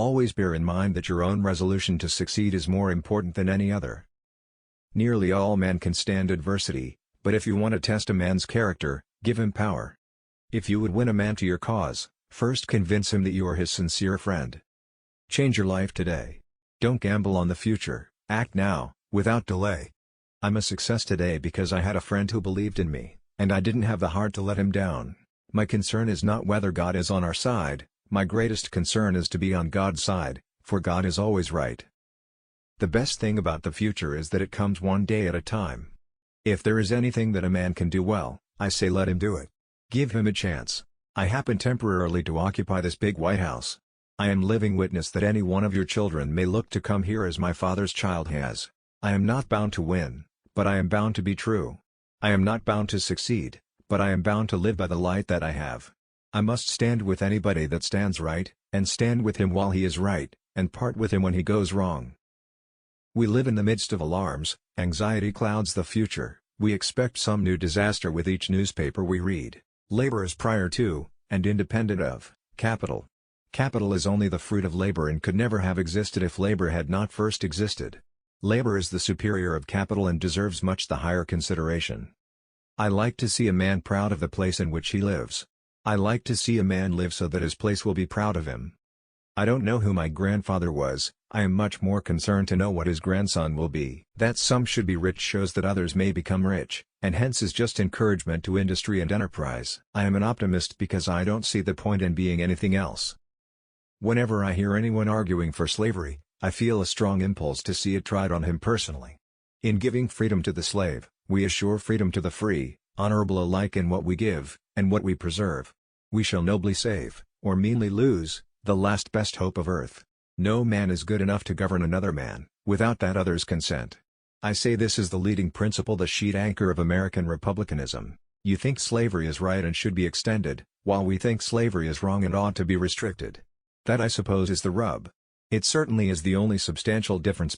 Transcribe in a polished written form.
Always bear in mind that your own resolution to succeed is more important than any other. Nearly all men can stand adversity, but if you want to test a man's character, give him power. If you would win a man to your cause, first convince him that you are his sincere friend. Change your life today. Don't gamble on the future, act now, without delay. I'm a success today because I had a friend who believed in me, and I didn't have the heart to let him down. My concern is not whether God is on our side, my greatest concern is to be on God's side, for God is always right. The best thing about the future is that it comes one day at a time. If there is anything that a man can do well, I say let him do it. Give him a chance. I happen temporarily to occupy this big White House. I am living witness that any one of your children may look to come here as my father's child has. I am not bound to win, but I am bound to be true. I am not bound to succeed, but I am bound to live by the light that I have. I must stand with anybody that stands right, and stand with him while he is right, and part with him when he goes wrong. We live in the midst of alarms, anxiety clouds the future, we expect some new disaster with each newspaper we read. Labor is prior to, and independent of, capital. Capital is only the fruit of labor and could never have existed if labor had not first existed. Labor is the superior of capital and deserves much the higher consideration. I like to see a man proud of the place in which he lives. I like to see a man live so that his place will be proud of him. I don't know who my grandfather was, I am much more concerned to know what his grandson will be. That some should be rich shows that others may become rich, and hence is just encouragement to industry and enterprise. I am an optimist because I don't see the point in being anything else. Whenever I hear anyone arguing for slavery, I feel a strong impulse to see it tried on him personally. In giving freedom to the slave, we assure freedom to the free, honorable alike in what we give, and what we preserve. We shall nobly save, or meanly lose, the last best hope of earth. No man is good enough to govern another man, without that other's consent. I say this is the leading principle, the sheet anchor of American republicanism. You think slavery is right and should be extended, while we think slavery is wrong and ought to be restricted. That I suppose is the rub. It certainly is the only substantial difference